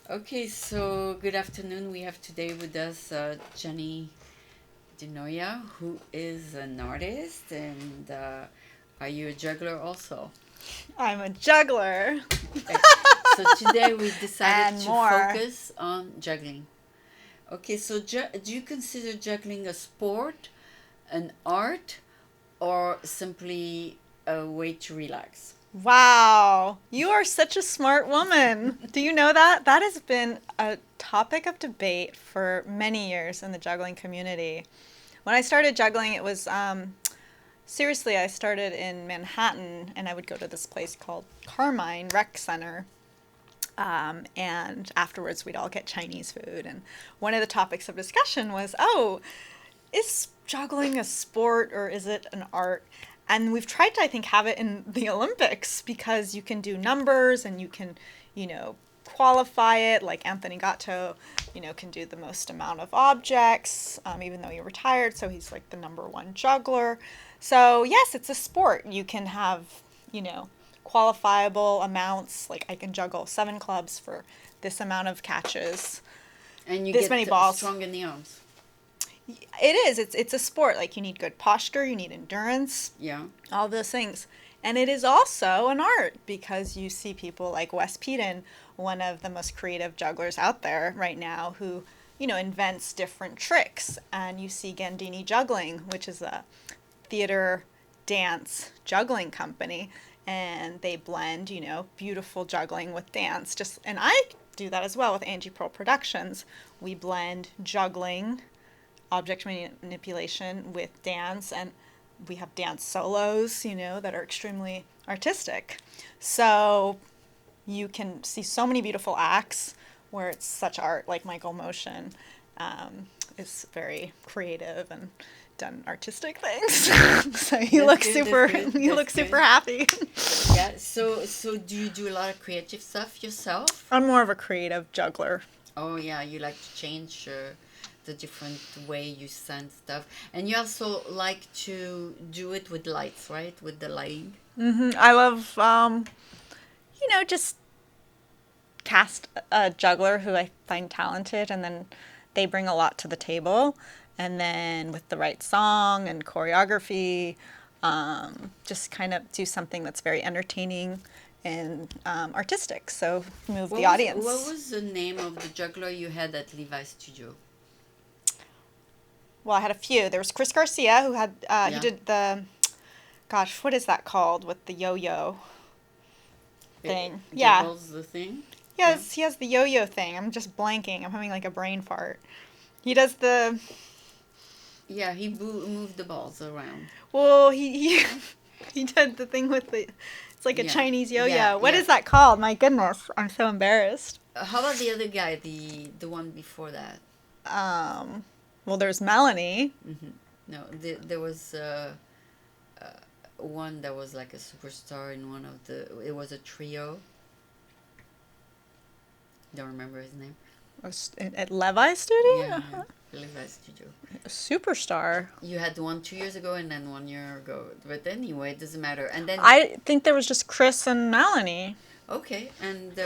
Okay, so good afternoon. We have today with us Jenny Dinoia, who is an artist, and are you a juggler also? I'm a juggler Okay, so today we decided and to more. focus on juggling. Okay, so do you consider juggling a sport, an art, or simply a way to relax? Wow, you are such a smart woman. Do you know that? That has been a topic of debate for many years in the juggling community. When I started juggling, it was seriously, I started in Manhattan and I would go to this place called Carmine Rec Center. And afterwards, we'd all get Chinese food. And one of the topics of discussion was, oh, is juggling a sport or is it an art? And we've tried to, I think, have it in the Olympics because you can do numbers and you can, you know, qualify it. Like Anthony Gatto, can do the most amount of objects, even though he retired. So he's like the number one juggler. So, yes, it's a sport. You can have, you know, qualifiable amounts. Like I can juggle 7 clubs for this amount of catches, And you this get many balls. strong in the arms. It is. It's a sport. Like you need good posture, you need endurance, Yeah. all those things. And it is also an art because you see people like Wes Peden, one of the most creative jugglers out there right now, who, invents different tricks. And you see Gandini Juggling, which is a theater dance juggling company, and they blend, beautiful juggling with dance. And I do that as well with Angie Pearl Productions. We blend juggling object manipulation with dance, and we have dance solos, that are extremely artistic. So you can see so many beautiful acts where it's such art, like Michael Motion is very creative and done artistic things. So you That's look good. That's super good. you That's look good. super happy. Yeah. So do you do a lot of creative stuff yourself? I'm more of a creative juggler. Oh yeah, you like to change the different way you send stuff, and you also like to do it with lights, right? With the lighting. I love just cast a juggler who I find talented, and then they bring a lot to the table. And then with the right song and choreography, just kind of do something that's very entertaining and artistic. So move the What audience. was the name of the juggler you had at Levi's Studio? Well, I had a few. There was Chris Garcia who had he Yeah. did the gosh, what is that called with the yo-yo thing? Yeah. Juggles the thing. Yeah. Yes, he has the yo-yo thing. I'm just blanking. I'm having like a brain fart. He does the Yeah, he moved the balls around. well, he he did the thing with the it's like a Yeah. Chinese Yeah. yo-yo. What Yeah. is that called? My goodness, I'm so embarrassed. How about the other guy, the one before that? Um, well, there's Melanie. No, there was one that was like a superstar in one of the. It was a trio. Don't remember his name. At Levi's studio. Yeah, yeah. Levi's Studio. A superstar. You had one 2 years ago and then 1 year ago. But anyway, it doesn't matter. And then I think there was just Chris and Melanie. okay, and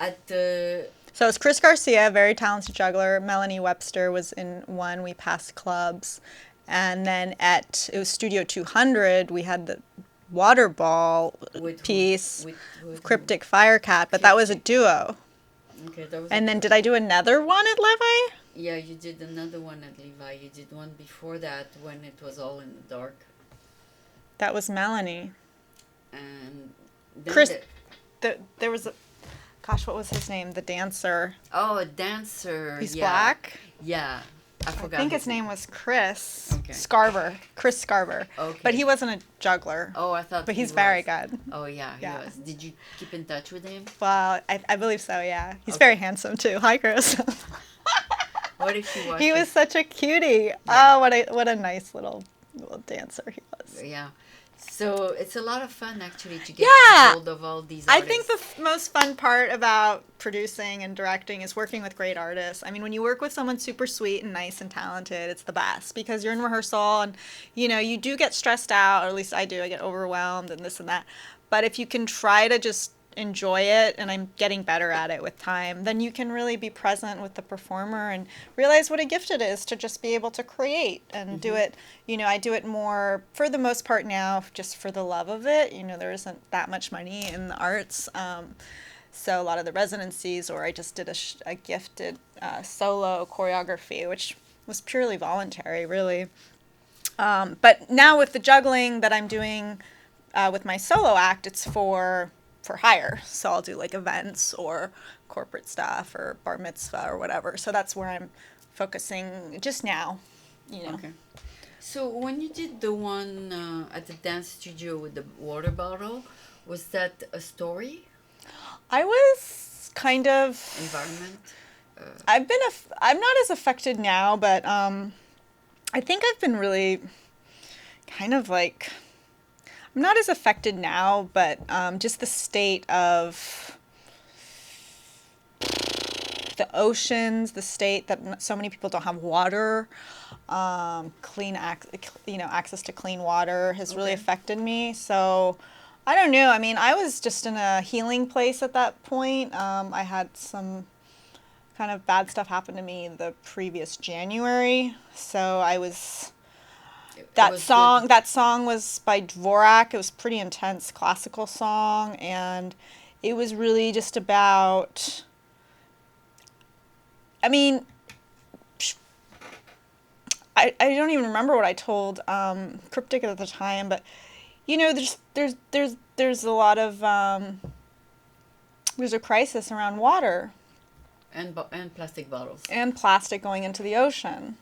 at the So it's Chris Garcia, very talented juggler. Melanie Webster was in one. We passed clubs. And then it was Studio 200, we had the water ball with who? piece, With who? Cryptic Firecat, but that was a duo. Okay, that was And then it. did I do another one at Levi? Yeah, you did another one at Levi. You did one before that when it was all in the dark, That was Melanie. and then Chris, there was a, gosh, what was his name? The dancer. oh, a dancer. He's Yeah, black. yeah. I I forgot. think his name was Chris Okay. Scarver. Chris Scarver. Okay. But he wasn't a juggler. Oh, I thought. But he he's very was. good. Oh yeah, Yeah. he was. Did you keep in touch with him? Well, I believe so, yeah. He's Okay. very handsome too. Hi, Chris. What if you watched? He was such a cutie. Yeah. Oh, what a nice little dancer he was. Yeah. So it's a lot of fun actually to get Yeah. hold of all these I artists. think the most fun part about producing and directing is working with great artists. I mean, when you work with someone super sweet and nice and talented, it's the best because you're in rehearsal and, you do get stressed out, or at least I do. I get overwhelmed and this and that. But if you can try to just enjoy it, and I'm getting better at it with time, then you can really be present with the performer and realize what a gift it is to just be able to create and do it. I do it more for the most part now just for the love of it. There isn't that much money in the arts. So a lot of the residencies, or I just did a gifted solo choreography, which was purely voluntary, really. But now with the juggling that I'm doing with my solo act, it's for hire. So I'll do like events or corporate stuff or bar mitzvah or whatever. So that's where I'm focusing just now. Okay. So when you did the one at the dance studio with the water bottle, was that a story? I was kind of environment. I'm not as affected now, but I think I've been really kind of like, I'm not as affected now, but just the state of the oceans, the state that so many people don't have water, access to clean water has really affected me. So I don't know. I mean, I was just in a healing place at that point. I had some kind of bad stuff happen to me the previous January. So I was... That song was by Dvorak. It was a pretty intense classical song, and it was really just about... I mean, I don't even remember what I told Cryptic at the time, but there's a lot of there's a crisis around water and plastic bottles and plastic going into the ocean,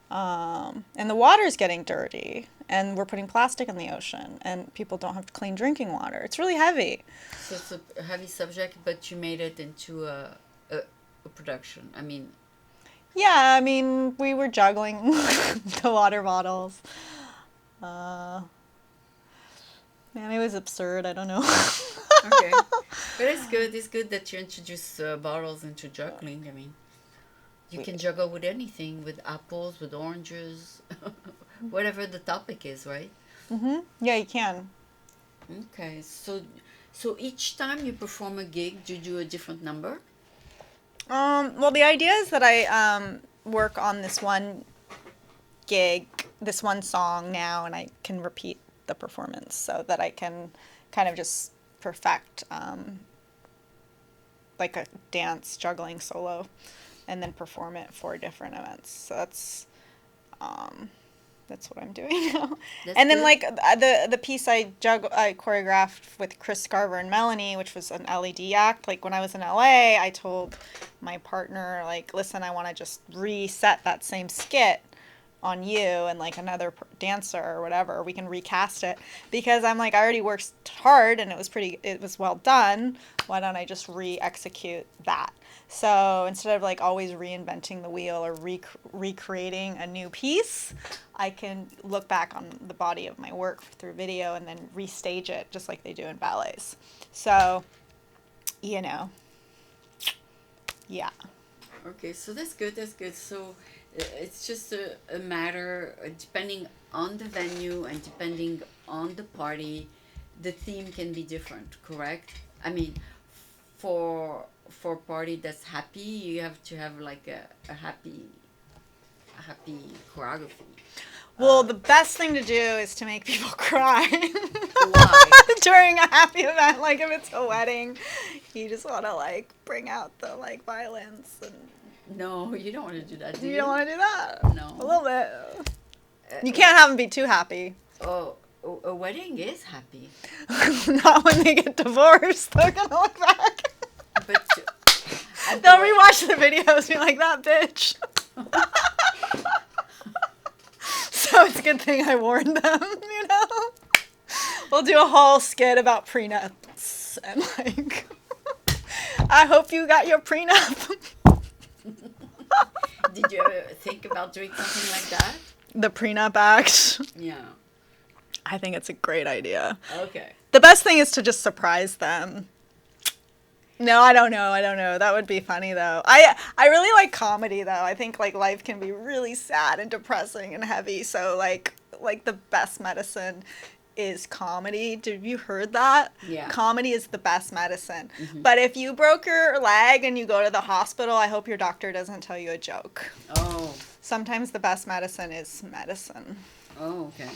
and the water is getting dirty, and we're putting plastic in the ocean, and people don't have clean drinking water. It's really heavy. So it's a heavy subject, but you made it into a production. I mean, yeah, I mean, we were juggling the water bottles. Man, it was absurd. I don't know. Okay. But it's good. It's good that you introduce bottles into juggling. I mean, you can juggle with anything, with apples, with oranges, whatever the topic is, right? Yeah, you can. Okay. So each time you perform a gig, do you do a different number? Well, the idea is that I work on this one gig, this one song now, and I can repeat the performance so that I can kind of just perfect like a dance juggling solo and then perform it for different events. So that's what I'm doing now. And then like the piece I choreographed with Chris Scarver and Melanie, which was an LED act. Like when I was in LA, I told my partner, like, listen, I want to just reset that same skit on you and like another dancer or whatever. We can recast it, because I'm like, I already worked hard and it was well done. Why don't I just re-execute that? So instead of like always reinventing the wheel or recreating a new piece, I can look back on the body of my work through video and then restage it just like they do in ballets. So, yeah. Okay, so that's good. So it's just a matter, depending on the venue and depending on the party, the theme can be different, correct? I mean, for a party that's happy, you have to have like a happy choreography. Well, the best thing to do is to make people cry. Why? During a happy event, like if it's a wedding, you just want to like bring out the like violence and. No, you don't want to do that, do you? You don't want to do that? No. A little bit. You can't have them be too happy. Oh, a wedding is happy. Not when they get divorced. They're going to look back. But they'll rewatch the videos and be like, that bitch. So it's a good thing I warned them, you know? We'll do a whole skit about prenups. And like, I hope you got your prenup. Did you ever think about doing something like that? The prenup act? Yeah. I think it's a great idea. Okay. The best thing is to just surprise them. No, I don't know. That would be funny, though. I really like comedy, though. I think, like, life can be really sad and depressing and heavy. So, like the best medicine is comedy. Have you heard that? Yeah. Comedy is the best medicine. But if you broke your leg and you go to the hospital, I hope your doctor doesn't tell you a joke. Oh. Sometimes the best medicine is medicine. Oh, okay.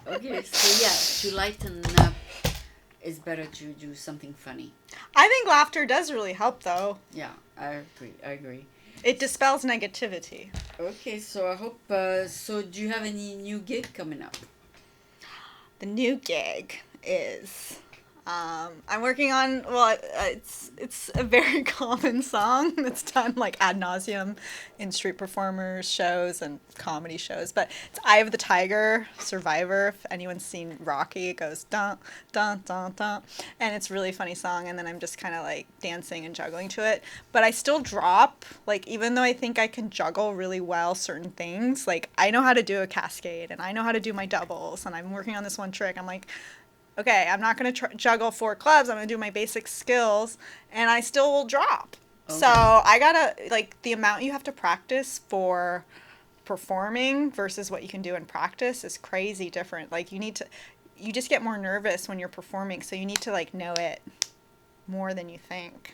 Okay, so yeah, to lighten up, it's better to do something funny. I think laughter does really help, though. Yeah, I agree. It dispels negativity. Okay, so I hope, so do you have any new gig coming up? The new gig is I'm working on, well, it's a very common song that's done like ad nauseum in street performers shows and comedy shows, but it's Eye of the Tiger, Survivor. If anyone's seen Rocky, it goes dun dun dun dun, and it's a really funny song, and then I'm just kind of like dancing and juggling to it, but I still drop, like, even though I think I can juggle really well certain things, like I know how to do a cascade and I know how to do my doubles, and I'm working on this one trick. I'm like, okay, I'm not going to juggle 4 clubs. I'm going to do my basic skills, and I still will drop. Okay. So I got to, like, the amount you have to practice for performing versus what you can do in practice is crazy different. Like, you just get more nervous when you're performing, so you need to, like, know it more than you think.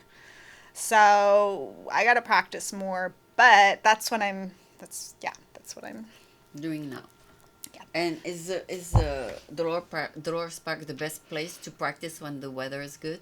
So I got to practice more, but that's what I'm doing now. And is Dolores Park the best place to practice when the weather is good?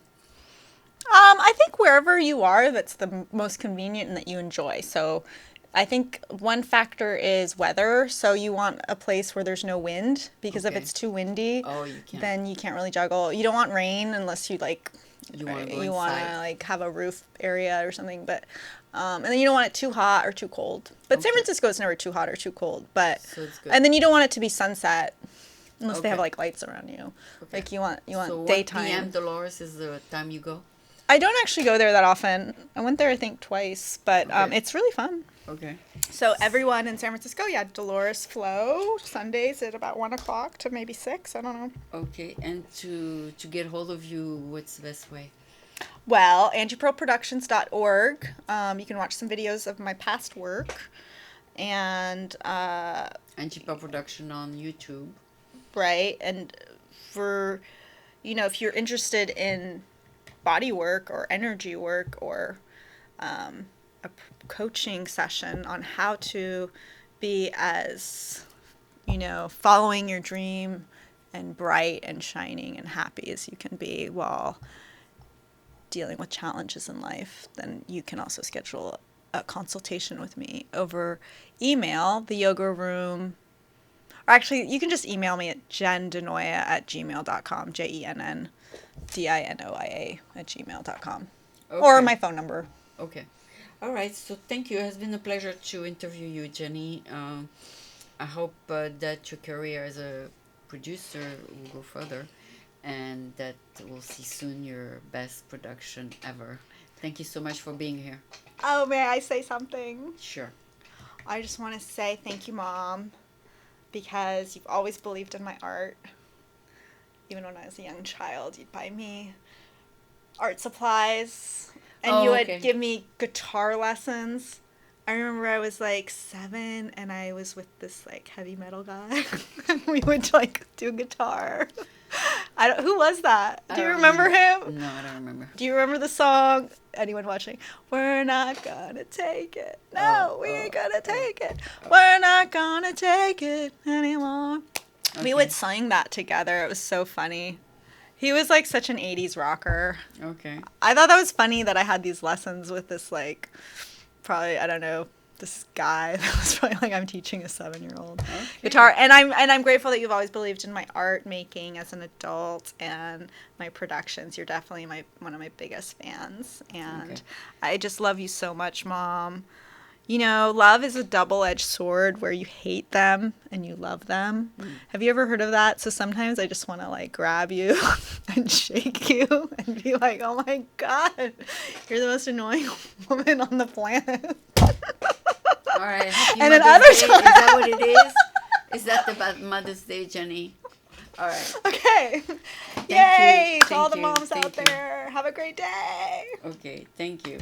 I think wherever you are, that's the most convenient and that you enjoy. So I think one factor is weather. So you want a place where there's no wind, because if it's too windy, then you can't really juggle. You don't want rain unless you like you want to like have a roof area or something, but and then you don't want it too hot or too cold. But San Francisco is never too hot or too cold. But so it's good. And then you don't want it to be sunset unless they have like lights around you. Okay. Like you want so daytime. 1 p.m. Dolores is the time you go? I don't actually go there that often. I went there I think twice, but it's really fun. Okay. So everyone in San Francisco, Dolores Flow, Sundays at about 1 o'clock to maybe 6. I don't know. Okay, and to get hold of you, what's the best way? Well, angiepearlproductions.org. You can watch some videos of my past work. And Angie Pearl Production on YouTube. Right. And for, if you're interested in body work or energy work or a coaching session on how to be as, following your dream and bright and shining and happy as you can be while dealing with challenges in life, then you can also schedule a consultation with me over email, the yoga room, or actually you can just email me at jenndinoia@gmail.com, JENNDINOIA@gmail.com, or my phone number. Okay. All right. So thank you. It has been a pleasure to interview you, Jenny. I hope that your career as a producer will go further, and that we'll see soon your best production ever. Thank you so much for being here. Oh, may I say something? Sure. I just want to say thank you, Mom, because you've always believed in my art. Even when I was a young child, you'd buy me art supplies, and you would give me guitar lessons. I remember I was like 7, and I was with this like heavy metal guy, and we would like do guitar. Who was that? Do you remember him? No, I don't remember. Do you remember the song? Anyone watching? We're not gonna take it. No, we ain't gonna take it. We're not gonna take it anymore. Okay. We would sing that together. It was so funny. He was like such an 80s rocker. Okay. I thought that was funny that I had these lessons with this like, probably, I don't know, this guy that was probably like I'm teaching a 7-year-old guitar, and I'm grateful that you've always believed in my art making as an adult and my productions. You're definitely one of my biggest fans, and I just love you so much, Mom. Love is a double-edged sword where you hate them and you love them. Have you ever heard of that? So sometimes I just want to like grab you and shake you and be like, oh my God, you're the most annoying woman on the planet. All right. Happy And Mother's then other Day. times, is that what it is? Is that about Mother's Day, Jenny? All right. Okay. Yay! To all the moms out there. Have a great day. Okay. Thank you.